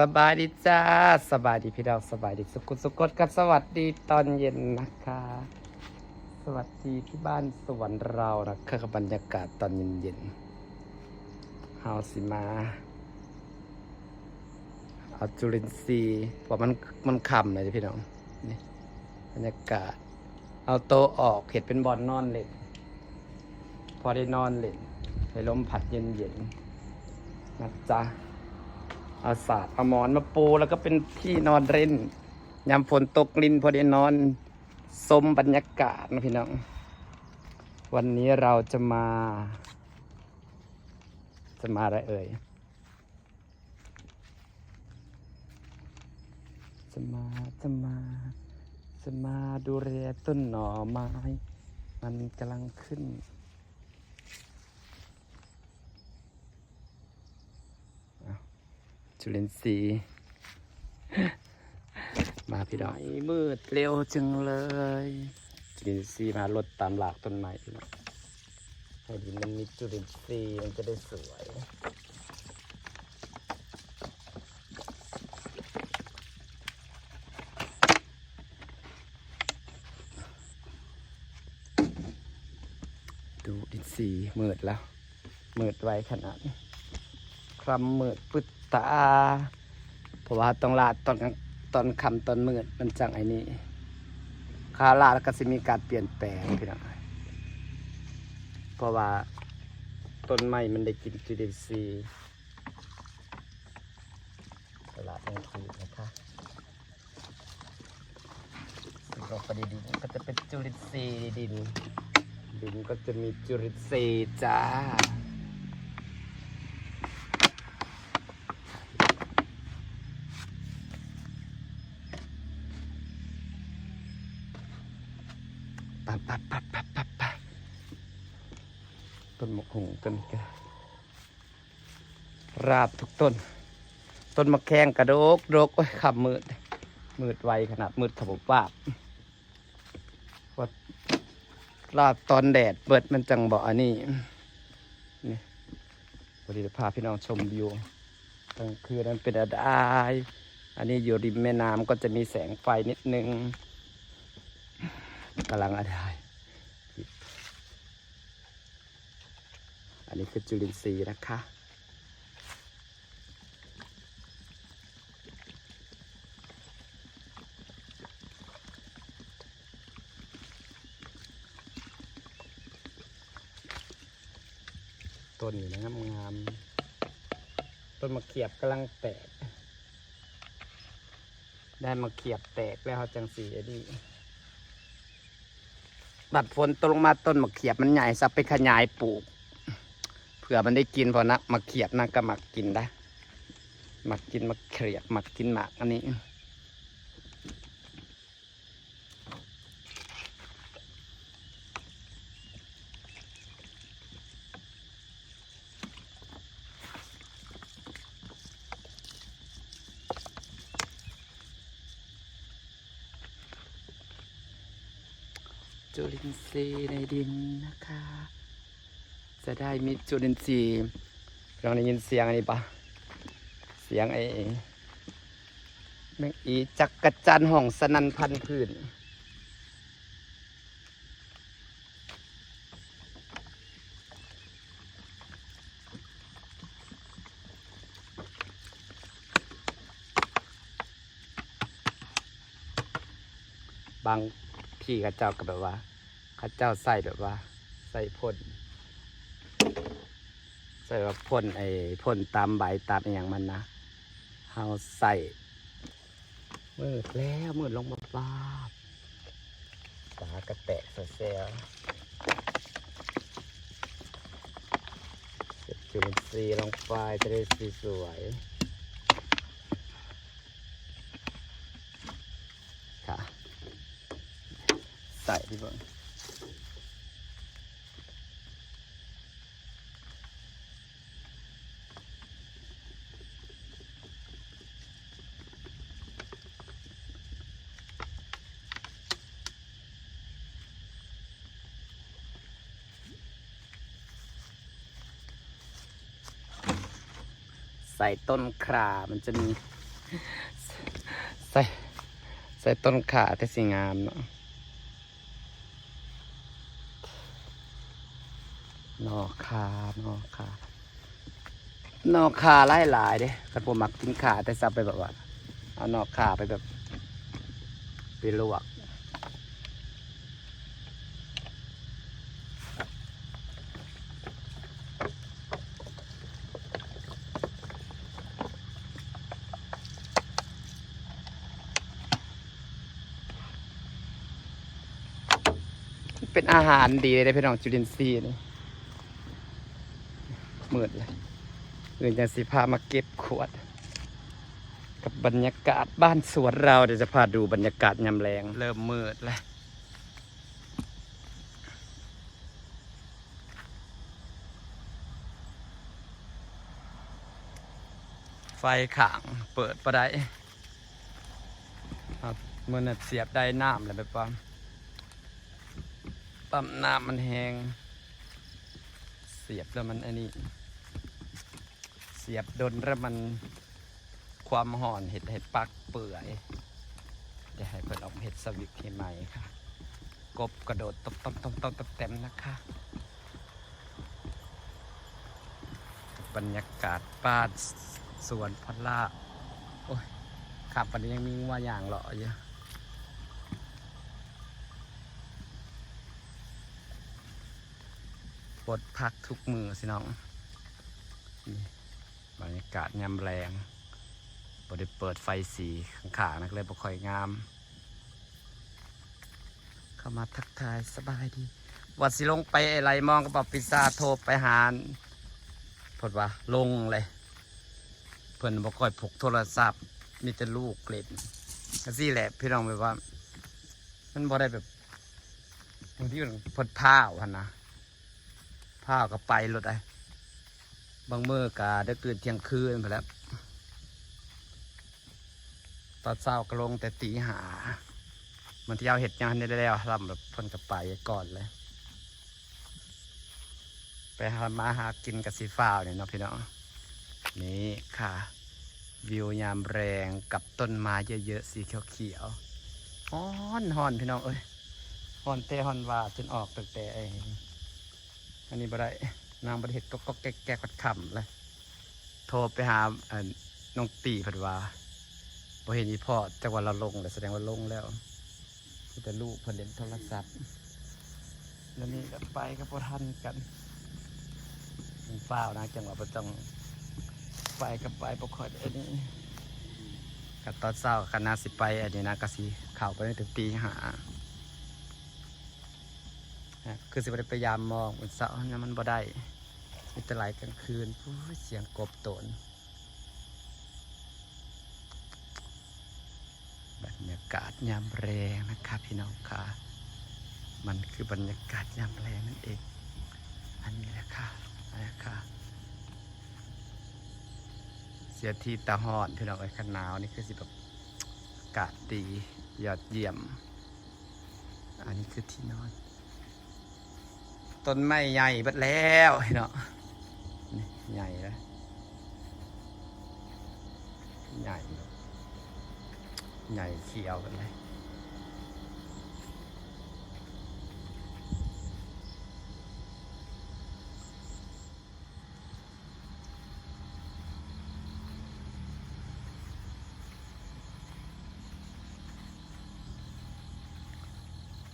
สบายดีจ้าสบายดีพี่ดาวสบายดีสุกดกับสวัสดีตอนเย็นนะคะสวัสดีที่บ้านสวนเรานะคะกับบรรยากาศตอนเย็นๆเฮาสิมาเอาจุลินทรีย์เพราะมันค่ำเลยพี่น้องนี่บรรยากาศเอาโต๊ะออกเห็ดเป็นบอลนอนเล่นพอได้นอนเล่นให้ลมพัดเย็นๆนะจ๊ะเอาศาสตร์เอาหมอนมาปูแล้วก็เป็นที่นอนเล่นยามฝนตกลินพอได้นอนชมบรรยากาศนะพี่น้องวันนี้เราจะมาอะไรเอ่ยจะมาดูแลต้นหน่อไม้มันกำลังขึ้นจุลินทรีย์มาพี่ดอกมืดเร็วจังเลยจุลินทรีย์มาลดตามหลากต้นไม้พี่น้องให้ดินมันมีจุลินทรีย์มันจะได้สวยดูดินทรีย์มืดแล้วมืดไวขนาดนี้คลำมืดปึ๊ดตาเพราะว่าต้องลาดตอนค่ำตอนมืดมันจังไอ้นี่คาลาดแล้วก็จะมีการเปลี่ยนแปลงพี่น้องเพราะว่าต้นไม้มันได้กินจุลินทรีย์ตลาดนั่นคือนะคะสิ่งของประดิษฐ์ก็จะเป็นจุลินทรีย์ดินก็จะมีจุลินทรีย์จ้าปต้นมะฮุงต้นกระราบทุกต้นมะแข้งกระโดกโอ้ยขับมืดไวขนาดมืดขับว่าราบตอนแดดเปิดมันจังบอกอันนี้นี่วันนี้จะพาพี่น้องชมวิวกลางคืนนั้นเป็นอะไรอันนี้อยู่ริมแม่น้ำก็จะมีแสงไฟนิดนึงกำลังอะไรอันนี้คือจุลินทรีย์นะคะต้นนี่นะงามต้นมะเขียบกำลังแตกได้มะเขียบแตกแล้วจังสีอันนี้บัดฝนตกลงมาต้นมะเขียบมันใหญ่สับไปขยายปลูกเผื่อมันได้กินพอนะมะเขียบนะก็หมักกินได้หมักกินมะเขียบหมักกินหมากอันนี้จุลินทรีย์ในดินนะคะจะได้มีจุลินทรีย์เราได้ยินเสียงอันนี้ปะเสียงไอ้แมงอีจักรจันทร์ห้องสนั่นพันพื้นบางที่ข้าเจ้าก็แบบว่าข้าเจ้าใส่แบบว่าใส่พ่นใส่แบบพ่นไอ้พ่นตามใบตามอย่างมันนะเฮาใส่มืดแล้วมืดลงมาบ้าตากระแตะเสียจุลินทรีย์ลงไปจะได้สีสวยค่ะใส่ที่บ้านใส่ต้นครามันจะมี ใส่ใส่ต้นขาแต่สีงามเนาะนอกขานอกขานอกขาหลายๆเด้คันผมมักกินขาแต่ซับไปแบบว่าเอานอกขาไปแบบไปลวกเป็นอาหารดีเลยนะพี่น้องจุลินทรีย์นี่มืดเลยเงินจะสิพามาเก็บขวดกับบรรยากาศบ้านสวนเราเดี๋ยวจะพาดูบรรยากาศยามแรงเริ่มมืดแล้วไฟขางเปิดประได้มันเสียบได้น้ำเลยแบบว่าปั๊มน้ำมันแห้งเสียบแล้วมันอันนี้เสียบโดนแล้วมันความห่อนเห็ดปักเปื่อยจะให้เปิดออกเห็ดสวิกให้ใหม่ค่ะกบกระโดดตบเต็มนะคะบรรยากาศบ้านสวนพลาโอ้ยขับวันนี้ยังมีว่าอย่างหล่ออยู่ปดพักทุกมือสิน้องบรรยากาศยามแรงบได้เปิดไฟสีข้างๆนักเลยบ่ค่อยงามเข้ามาทักทายสบายดีวัดสิลงไปอะไรมองกระเป๋าพิซซ่าโทรไปหาพดว่าลงเลยเพื่อนบ่ค่อยพกโทรศัพท์มีแต่ลูกเล่นก็สิแหละพี่น้องแบบว่ามันบ่ได้แบบบางที่มันพดผ้าวนะผ้าวก็ไปรถไอบางมื้อกะได้ตื่นเที่ยงคืนไปแล้วตอนเช้าก็ลงแต่ตีหามันที่เอาเห็ดยังได้แล้วทำแบบเพิ่นก็ไปก่อนเลยไปมาหากินกับสีฟ้าเนี่ยเนาะพี่น้องนี่ค่ะวิวยามแรงกับต้นไม้เยอะๆสีเขียวๆฮ้อนพี่น้องเอ้ยฮ้อนเตะฮ้อนว่าจนออกตั้งแต่อันนี้บ่ได้นางบ่ได้เห็ดก็แก๊กๆขำเลยโทรไปหาน้องตีเพิ่นว่าพอเห็นอีพ่อจังหวะเราลงเลยแสดงว่าลงแล้วแต่ลูกเพิ่นเล่นโทรศัพท์แล้วนี่ก็ไปก็พอทันกันเปล่านะจังหวะประต้องไปกับไปปกครองอันนี้กับตอนเช้าคณะสิไปอันนี้นะกสิเข่าไปถึงตีหาคือสิไปพยายามมองมันเช้าเนี่ยมันบ่ได้มีแต่ไหลกลางคืนเสียงกบโตนบรรยากาศยามแรงนะครับพี่น้องค่ะมันคือบรรยากาศยามแรงนั่นเองอันนี้แหละค่ะเสียทีตาหอนพี่น้องไอ้ขนาวนี่คือสิแบบอากาศดียอดเยี่ยมอันนี้คือที่นอนต้นไม้ใหญ่บัดแล้วพี่น้องนี่ใหญ่แล้วใหญ่เขียวกันเลย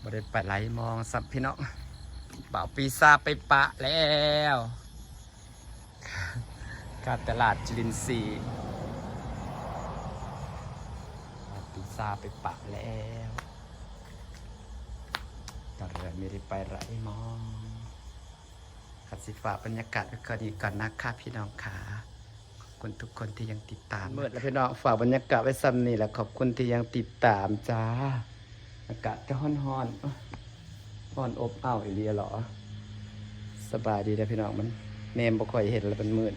บ่ได้ไปไหลมองสับพี่น้องบ่าวปีซาไปปะแล้วการตลาดจุลินทรีย์บ่าวปีซาไปปะแล้วแต่เรือไม่ได้ไปไหลมองขัดสีฟ้าบรรยากาศก็ดีก่อนนะคะพี่น้องค่ะขอบคุณทุกคนที่ยังติดตามเมื่อแล้วพี่น้องฝากบรรยากาศไว้ซ้ำนี่แหละขอบคุณที่ยังติดตามจ้าอากาศก็ฮ้อนอบอ้าวอีเลียหรอสบายดีนะพี่น้องมันเนมบ่ค่อยเห็นแล้วมันมืด